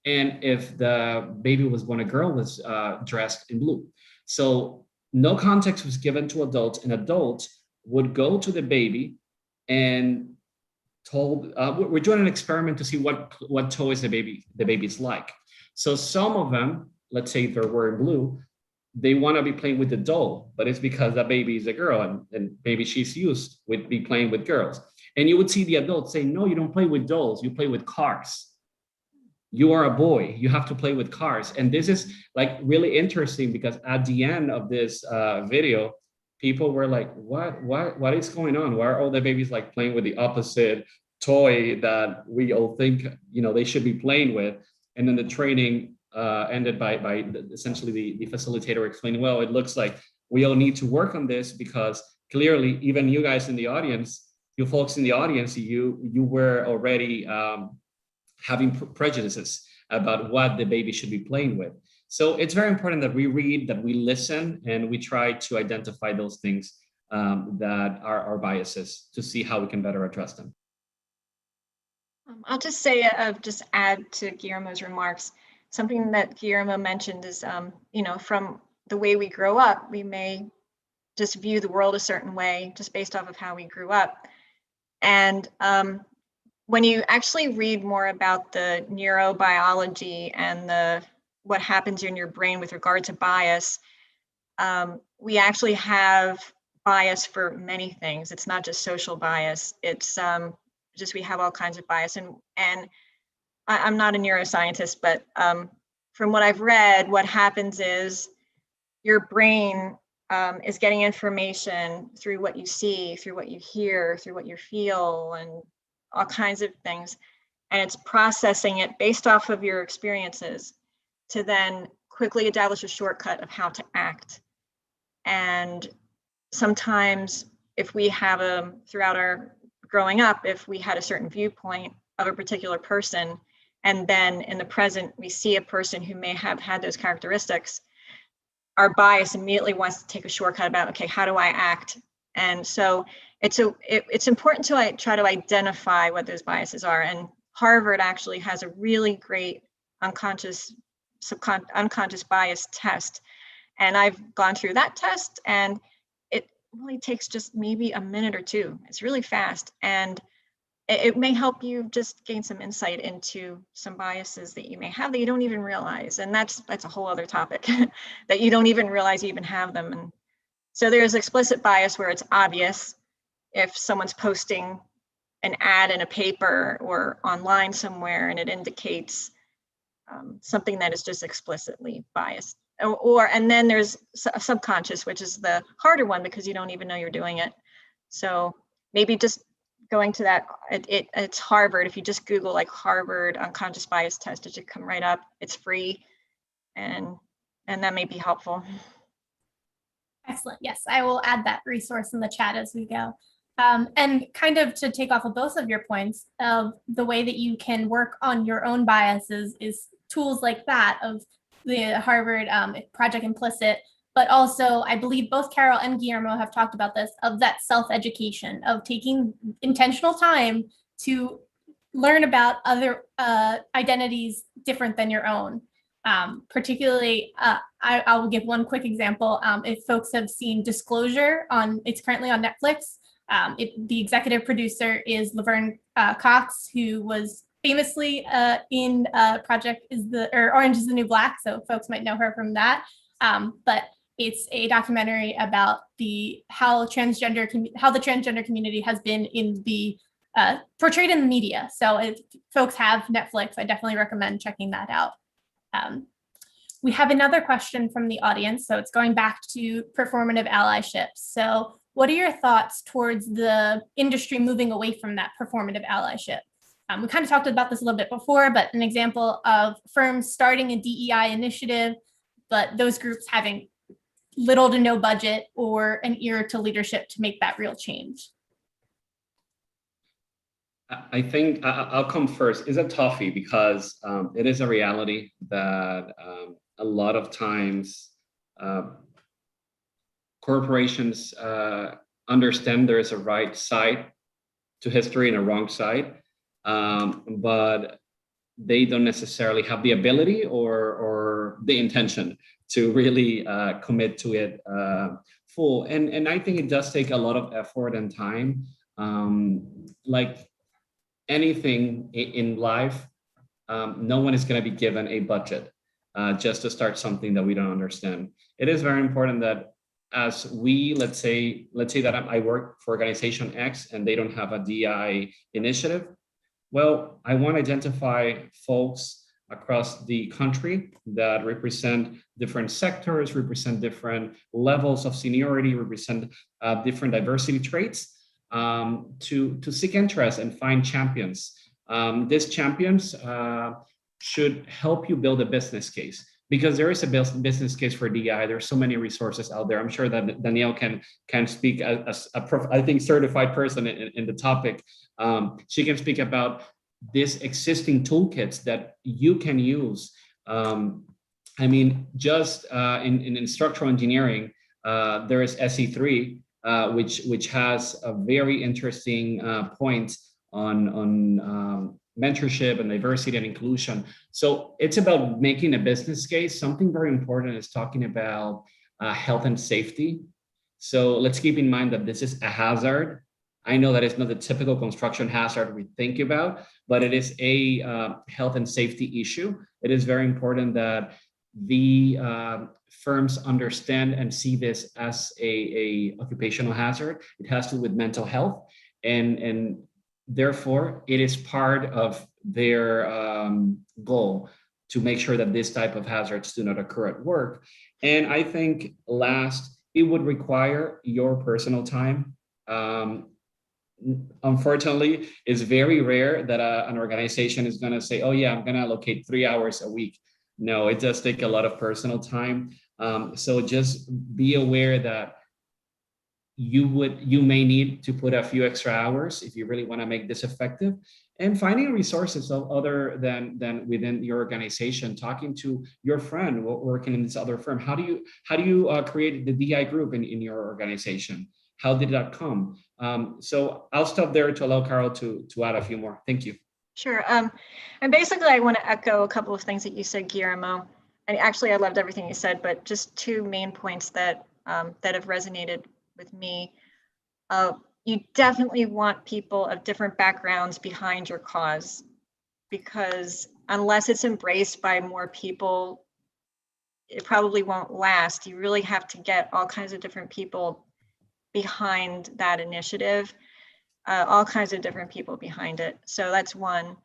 and if the baby was born a girl, was dressed in blue. So no context was given to adults, and adults would go to the baby and told, we're doing an experiment to see what toys the baby's like. So some of them, let's say they're wearing blue, they want to be playing with the doll, but it's because that baby is a girl, and maybe she's used with be playing with girls. And you would see the adults say, no, you don't play with dolls, you play with cars. You are a boy, you have to play with cars. And this is like really interesting, because at the end of this video, people were like, what is going on? Why are all the babies like playing with the opposite toy that we all think, they should be playing with? And then the training ended by essentially the facilitator explaining, well, it looks like we all need to work on this because clearly even you guys in the audience, you folks in the audience, you were already having prejudices about what the baby should be playing with. So it's very important that we read, that we listen, and we try to identify those things that are our biases to see how we can better address them. I'll just say, just add to Guillermo's remarks, something that Guillermo mentioned is, from the way we grow up, we may just view the world a certain way just based off of how we grew up. And when you actually read more about the neurobiology and what happens in your brain with regard to bias, we actually have bias for many things. It's not just social bias. It's just we have all kinds of bias. And I'm not a neuroscientist, but from what I've read, what happens is your brain is getting information through what you see, through what you hear, through what you feel, and all kinds of things. And it's processing it based off of your experiences to then quickly establish a shortcut of how to act. And sometimes if we have throughout our growing up, if we had a certain viewpoint of a particular person, and then in the present, we see a person who may have had those characteristics, our bias immediately wants to take a shortcut about, okay, how do I act? And so it's important to try to identify what those biases are. And Harvard actually has a really great unconscious bias test. And I've gone through that test, and it really takes just maybe a minute or two. It's really fast. And it may help you just gain some insight into some biases that you may have that you don't even realize. And that's a whole other topic that you don't even realize you even have them. And so there's explicit bias where it's obvious. If someone's posting an ad in a paper or online somewhere and it indicates something that is just explicitly biased. And then there's a subconscious, which is the harder one because you don't even know you're doing it. So maybe just going to that, it's Harvard. If you just Google like Harvard unconscious bias test, it should come right up. It's free, and that may be helpful. Excellent. Yes, I will add that resource in the chat as we go. And kind of to take off of both of your points of the way that you can work on your own biases is tools like that of the Harvard Project Implicit, but also I believe both Carol and Guillermo have talked about this, of that self-education, of taking intentional time to learn about other identities different than your own. Particularly, I will give one quick example. If folks have seen Disclosure, it's currently on Netflix. The executive producer is Laverne Cox, who was famously in Orange is the New Black, so folks might know her from that. But it's a documentary about how the transgender community has been portrayed in the media. So if folks have Netflix, I definitely recommend checking that out. We have another question from the audience. So it's going back to performative allyship. So what are your thoughts towards the industry moving away from that performative allyship? We kind of talked about this a little bit before, but an example of firms starting a DEI initiative, but those groups having little to no budget or an ear to leadership to make that real change. I think I'll come first. It's a toughie because it is a reality that a lot of times corporations understand there is a right side to history and a wrong side, but they don't necessarily have the ability or the intention to really commit to it full. And I think it does take a lot of effort and time. Like anything in life, no one is going to be given a budget just to start something that we don't understand. It is very important that as let's say that I work for organization X and they don't have a DEI initiative. Well, I want to identify folks across the country that represent different sectors, represent different levels of seniority, represent different diversity traits, to seek interest and find champions. These champions should help you build a business case, because there is a business case for DEI. There's so many resources out there. I'm sure that Danielle can speak as a I think certified person in the topic. She can speak about these existing toolkits that you can use. I mean, just in structural engineering, there is SE3, which has a very interesting point on mentorship and diversity and inclusion. So it's about making a business case. Something very important is talking about health and safety. So let's keep in mind that this is a hazard. I know that it's not the typical construction hazard we think about, but it is a health and safety issue. It is very important that the firms understand and see this as a occupational hazard. It has to do with mental health, and therefore it is part of their goal to make sure that this type of hazards do not occur at work. And I think last, it would require your personal time. Unfortunately, it's very rare that an organization is going to say, oh yeah, I'm going to allocate 3 hours a week. No, it does take a lot of personal time. So just be aware that you may need to put a few extra hours if you really want to make this effective, and finding resources other than within your organization, talking to your friend working in this other firm. How do you create the DI group in your organization? How did that come? So I'll stop there to allow Carol to add a few more. Thank you. Sure. And basically, I want to echo a couple of things that you said, Guillermo. And actually, I loved everything you said, but just two main points that have resonated with me. You definitely want people of different backgrounds behind your cause, because unless it's embraced by more people, it probably won't last. You really have to get all kinds of different people behind that initiative, all kinds of different people behind it. So that's one.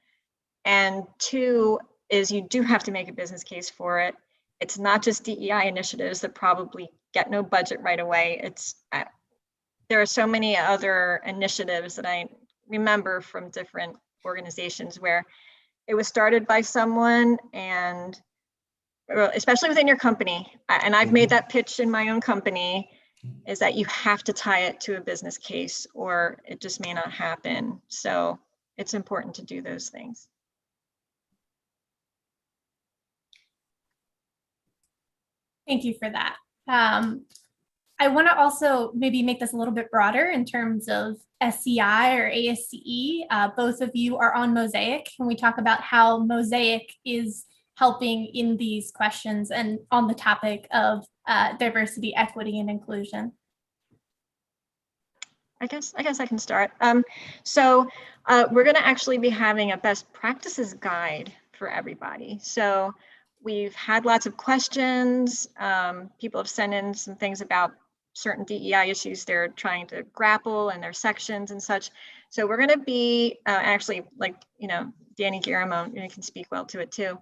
And two is you do have to make a business case for it. It's not just DEI initiatives that probably get no budget right away. There are so many other initiatives that I remember from different organizations where it was started by someone, and especially within your company, and I've made that pitch in my own company, is that you have to tie it to a business case or it just may not happen. So it's important to do those things. Thank you for that. I want to also maybe make this a little bit broader in terms of SEI or ASCE. Both of you are on Mosaic. Can we talk about how Mosaic is helping in these questions and on the topic of diversity, equity, and inclusion? I guess I can start. So we're going to actually be having a best practices guide for everybody. So we've had lots of questions. People have sent in some things about certain DEI issues they're trying to grapple in their sections and such. So we're going to be actually, like, Danny Guillermo, can speak well to it too.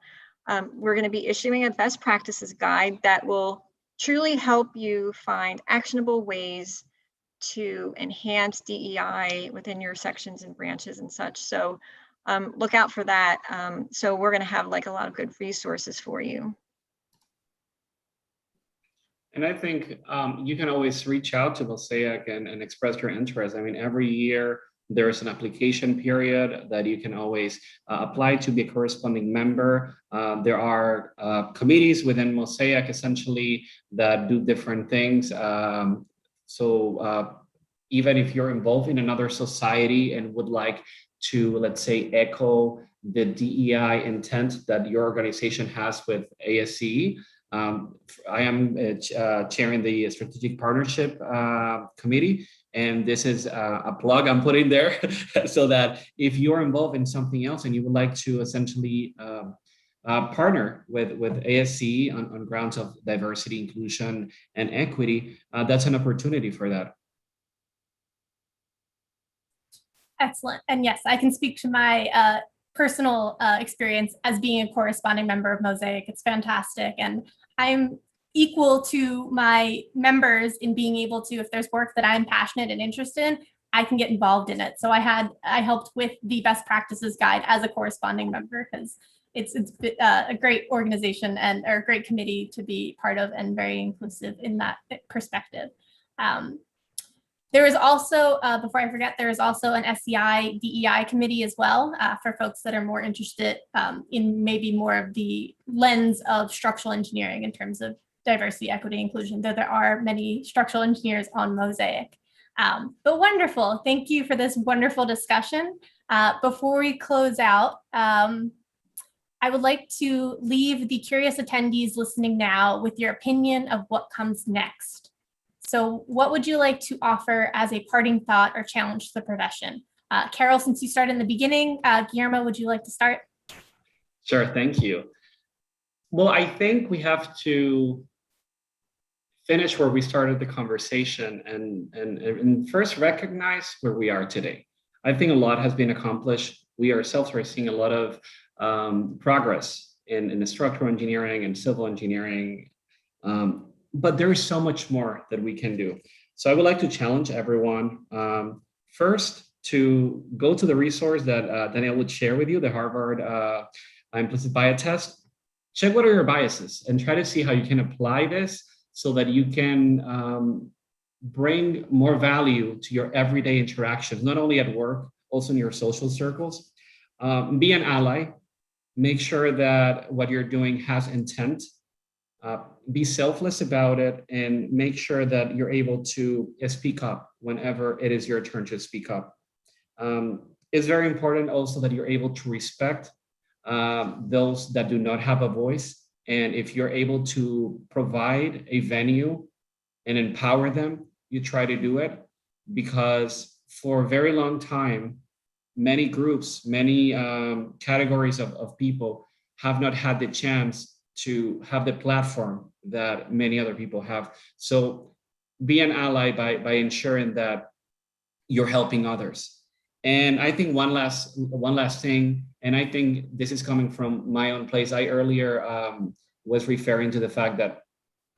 We're going to be issuing a best practices guide that will truly help you find actionable ways to enhance DEI within your sections and branches and such. So look out for that. So we're going to have like a lot of good resources for you. And I think you can always reach out to Mosaic and express your interest. I mean, every year there's an application period that you can always apply to be a corresponding member. There are committees within Mosaic essentially that do different things. So even if you're involved in another society and would like to, let's say, echo the DEI intent that your organization has with ASCE, I am chairing the Strategic Partnership Committee, and this is a plug I'm putting there so that if you're involved in something else and you would like to essentially partner with ASCE on grounds of diversity, inclusion, and equity, that's an opportunity for that. Excellent. And yes, I can speak to my personal experience as being a corresponding member of Mosaic. It's fantastic. And I'm equal to my members in being able to, if there's work that I'm passionate and interested in, I can get involved in it. So I helped with the best practices guide as a corresponding member, because it's a great organization and or a great committee to be part of, and very inclusive in that perspective. There is also, before I forget, there is also an SEI DEI committee as well, for folks that are more interested in maybe more of the lens of structural engineering in terms of diversity, equity, inclusion, though there are many structural engineers on Mosaic. But wonderful. Thank you for this wonderful discussion. Before we close out, I would like to leave the curious attendees listening now with your opinion of what comes next. So what would you like to offer as a parting thought or challenge to the profession? Carol, since you started in the beginning, Guillermo, would you like to start? Sure, thank you. Well, I think we have to finish where we started the conversation and first recognize where we are today. I think a lot has been accomplished. We ourselves are seeing a lot of progress in the structural engineering and civil engineering. But there is so much more that we can do. So I would like to challenge everyone, first, to go to the resource that Danielle would share with you, the Harvard implicit bias test. Check what are your biases and try to see how you can apply this so that you can bring more value to your everyday interactions, not only at work, also in your social circles. Be an ally. Make sure that what you're doing has intent. Be selfless about it, and make sure that you're able to speak up whenever it is your turn to speak up. It's very important also that you're able to respect those that do not have a voice. And if you're able to provide a venue and empower them, you try to do it, because for a very long time, many groups, many categories of people have not had the chance to have the platform that many other people have. So be an ally by ensuring that you're helping others. And I think one last thing, and I think this is coming from my own place. I earlier was referring to the fact that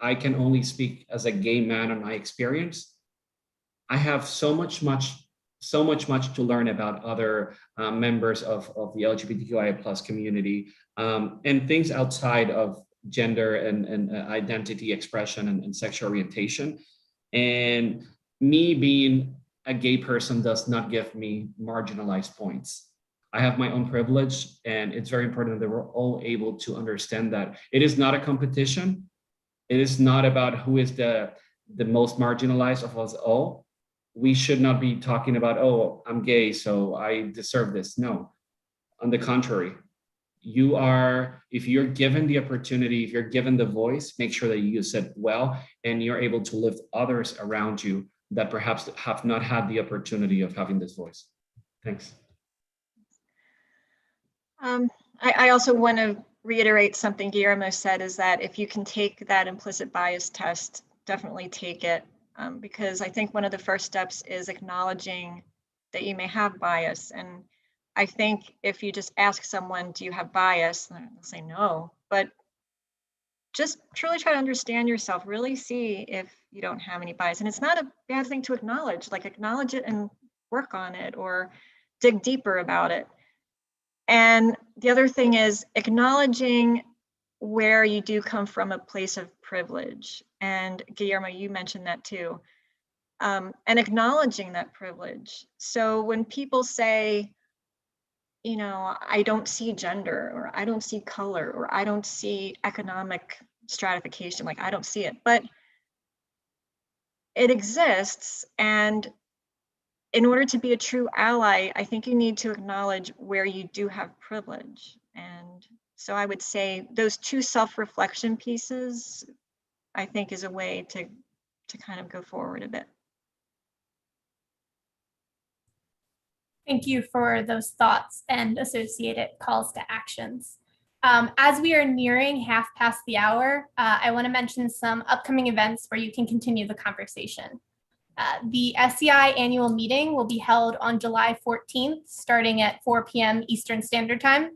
I can only speak as a gay man on my experience. I have so much to learn about other members of the LGBTQIA+ community, and things outside of gender and identity expression and sexual orientation. And me being a gay person does not give me marginalized points. I have my own privilege, and it's very important that we're all able to understand that it is not a competition. It is not about who is the most marginalized of us all. We should not be talking about, oh, I'm gay, so I deserve this. No, on the contrary, if you're given the opportunity, if you're given the voice, make sure that you use it well, and you're able to lift others around you that perhaps have not had the opportunity of having this voice. Thanks. I also want to reiterate something Guillermo said, is that if you can take that implicit bias test, definitely take it. Because I think one of the first steps is acknowledging that you may have bias. And I think if you just ask someone, do you have bias? They'll say no, but just truly try to understand yourself, really see if you don't have any bias. And it's not a bad thing to acknowledge, like acknowledge it and work on it or dig deeper about it. And the other thing is acknowledging where you do come from a place of privilege. And Guillermo, you mentioned that too. And acknowledging that privilege. So when people say, you know, I don't see gender, or I don't see color, or I don't see economic stratification, like I don't see it, but it exists. And in order to be a true ally, I think you need to acknowledge where you do have privilege. And so I would say those two self-reflection pieces, I think, is a way to kind of go forward a bit. Thank you for those thoughts and associated calls to actions. As we are nearing half past the hour, I want to mention some upcoming events where you can continue the conversation. The SEI annual meeting will be held on July 14th, starting at 4 p.m. Eastern Standard Time.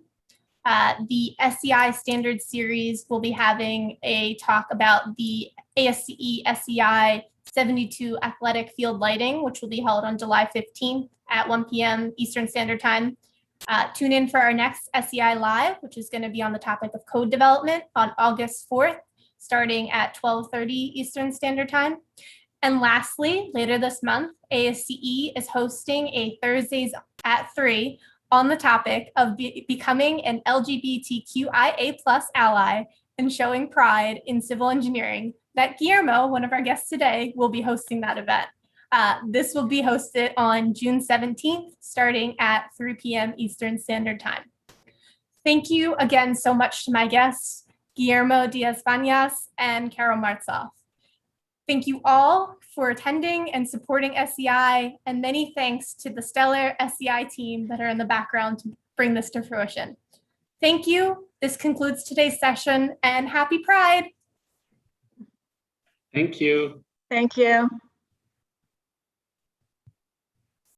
The SEI Standard Series will be having a talk about the ASCE SEI 72 athletic field lighting, which will be held on July 15th at 1 p.m. Eastern Standard Time. Tune in for our next SEI Live, which is going to be on the topic of code development on August 4th, starting at 12:30 Eastern Standard Time. And lastly, later this month, ASCE is hosting a Thursdays at 3 on the topic of becoming an LGBTQIA+ ally and showing pride in civil engineering. That Guillermo, one of our guests today, will be hosting that event. This will be hosted on June 17th, starting at 3 p.m. Eastern Standard Time. Thank you again so much to my guests, Guillermo Diaz-Bañas and Carol Martzoff. Thank you all for attending and supporting SEI, and many thanks to the stellar SEI team that are in the background to bring this to fruition. Thank you. This concludes today's session, and happy Pride. Thank you. Thank you.